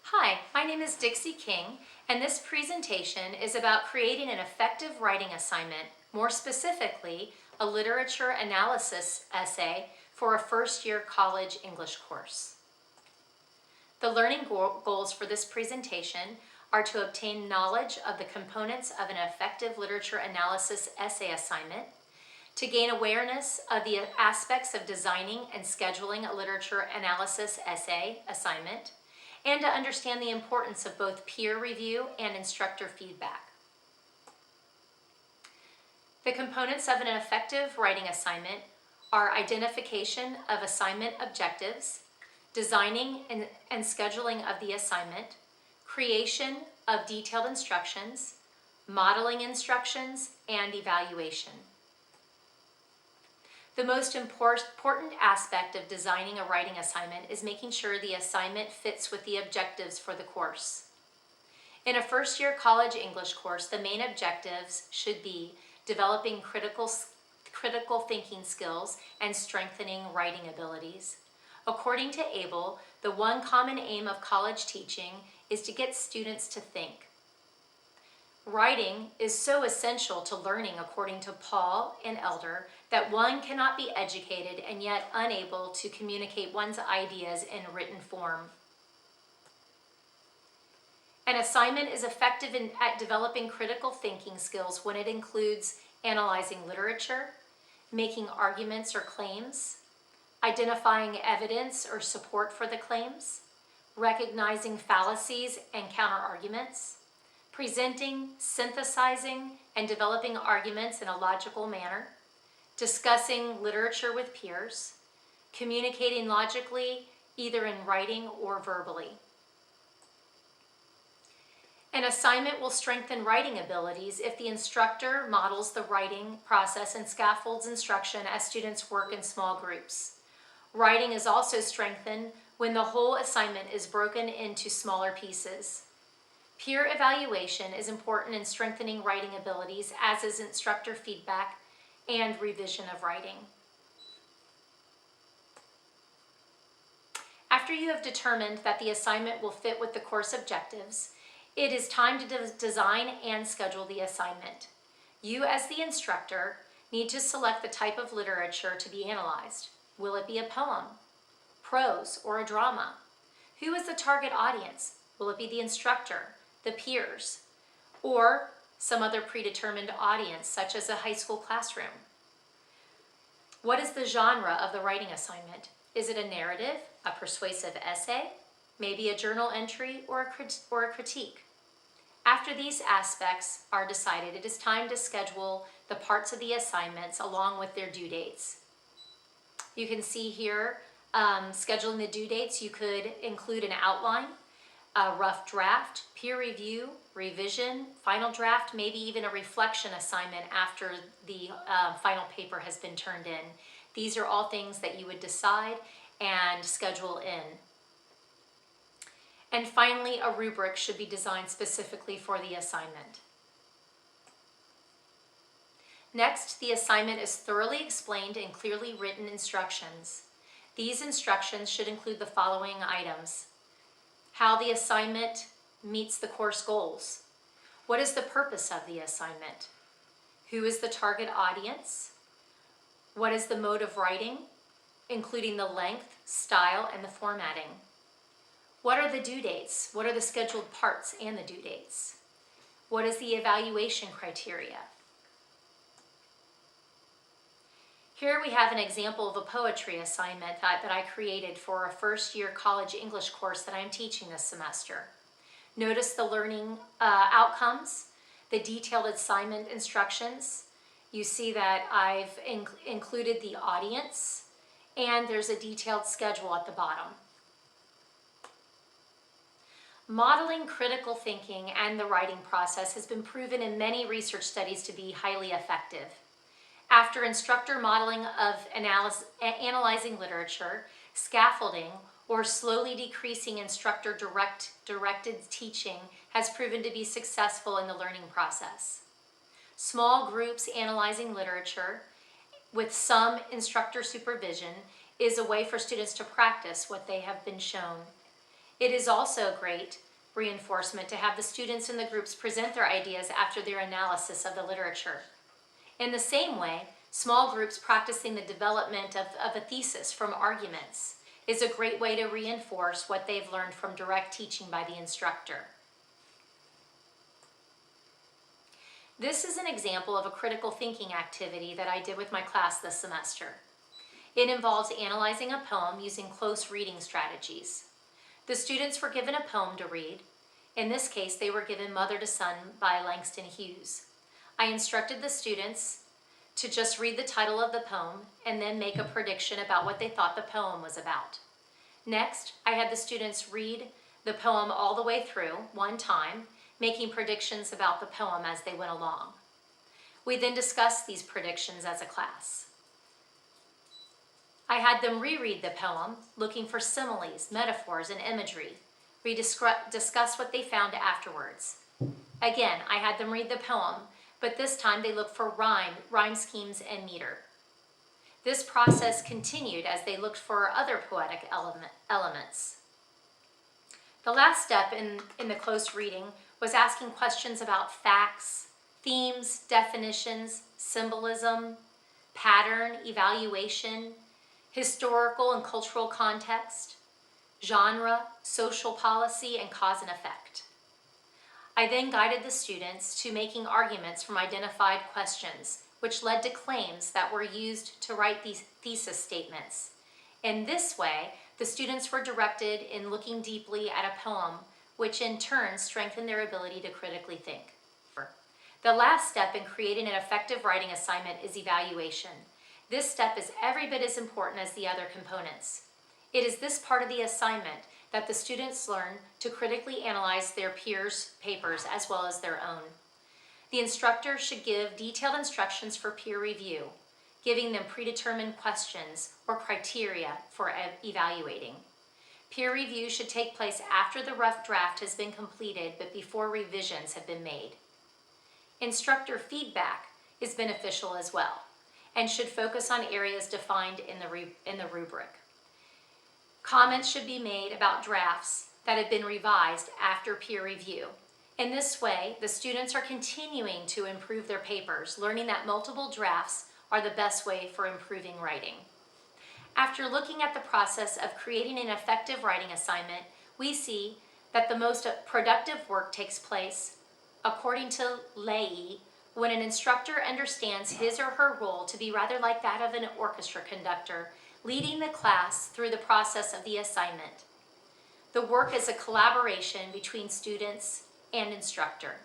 Hi, my name is Dixie King, and this presentation is about creating an effective writing assignment, more specifically, a literature analysis essay for a first-year college English course. The learning goals for this presentation are to obtain knowledge of the components of an effective literature analysis essay assignment, to gain awareness of the aspects of designing and scheduling a literature analysis essay assignment, and to understand the importance of both peer review and instructor feedback. The components of an effective writing assignment are identification of assignment objectives, designing and scheduling of the assignment, creation of detailed instructions, modeling instructions, and evaluation. The most important aspect of designing a writing assignment is making sure the assignment fits with the objectives for the course. In a first-year college English course, the main objectives should be developing critical thinking skills and strengthening writing abilities. According to Abel, the one common aim of college teaching is to get students to think. Writing is so essential to learning, according to Paul and Elder, that one cannot be educated and yet unable to communicate one's ideas in written form. An assignment is effective at developing critical thinking skills when it includes analyzing literature, making arguments or claims, identifying evidence or support for the claims, recognizing fallacies and counterarguments, presenting, synthesizing, and developing arguments in a logical manner, discussing literature with peers, communicating logically, either in writing or verbally. An assignment will strengthen writing abilities if the instructor models the writing process and scaffolds instruction as students work in small groups. Writing is also strengthened when the whole assignment is broken into smaller pieces. Peer evaluation is important in strengthening writing abilities, as is instructor feedback and revision of writing. After you have determined that the assignment will fit with the course objectives, it is time to design and schedule the assignment. You, as the instructor, need to select the type of literature to be analyzed. Will it be a poem, prose, or a drama? Who is the target audience? Will it be the instructor, the peers, or some other predetermined audience, such as a high school classroom? What is the genre of the writing assignment? Is it a narrative, a persuasive essay, maybe a journal entry, or a critique? After these aspects are decided, it is time to schedule the parts of the assignments along with their due dates. You can see here, scheduling the due dates, you could include an outline, a rough draft, peer review, revision, final draft, maybe even a reflection assignment after the final paper has been turned in. These are all things that you would decide and schedule in. And finally, a rubric should be designed specifically for the assignment. Next, the assignment is thoroughly explained in clearly written instructions. These instructions should include the following items: how the assignment meets the course goals. What is the purpose of the assignment? Who is the target audience? What is the mode of writing, including the length, style, and the formatting? What are the due dates? What are the scheduled parts and the due dates? What is the evaluation criteria? Here we have an example of a poetry assignment that I created for a first-year college English course that I'm teaching this semester. Notice the learning outcomes, the detailed assignment instructions. You see that I've included the audience, and there's a detailed schedule at the bottom. Modeling critical thinking and the writing process has been proven in many research studies to be highly effective. After instructor modeling of analyzing literature, scaffolding, or slowly decreasing instructor directed teaching has proven to be successful in the learning process. Small groups analyzing literature with some instructor supervision is a way for students to practice what they have been shown. It is also great reinforcement to have the students in the groups present their ideas after their analysis of the literature. In the same way, small groups practicing the development of a thesis from arguments is a great way to reinforce what they've learned from direct teaching by the instructor. This is an example of a critical thinking activity that I did with my class this semester. It involves analyzing a poem using close reading strategies. The students were given a poem to read. In this case, they were given Mother to Son by Langston Hughes. I instructed the students to just read the title of the poem and then make a prediction about what they thought the poem was about. Next, I had the students read the poem all the way through one time, making predictions about the poem as they went along. We then discussed these predictions as a class. I had them reread the poem, looking for similes, metaphors, and imagery. We discussed what they found afterwards. Again, I had them read the poem, but this time they looked for rhyme schemes, and meter. This process continued as they looked for other poetic elements. The last step in the close reading was asking questions about facts, themes, definitions, symbolism, pattern, evaluation, historical and cultural context, genre, social policy, and cause and effect. I then guided the students to making arguments from identified questions, which led to claims that were used to write these thesis statements. In this way, the students were directed in looking deeply at a poem, which in turn strengthened their ability to critically think. The last step in creating an effective writing assignment is evaluation. This step is every bit as important as the other components. It is this part of the assignment that the students learn to critically analyze their peers' papers as well as their own. The instructor should give detailed instructions for peer review, giving them predetermined questions or criteria for evaluating. Peer review should take place after the rough draft has been completed but before revisions have been made. Instructor feedback is beneficial as well and should focus on areas defined in the rubric. Comments should be made about drafts that have been revised after peer review. In this way, the students are continuing to improve their papers, learning that multiple drafts are the best way for improving writing. After looking at the process of creating an effective writing assignment, we see that the most productive work takes place, according to Leahy, when an instructor understands his or her role to be rather like that of an orchestra conductor, leading the class through the process of the assignment. The work is a collaboration between students and instructor.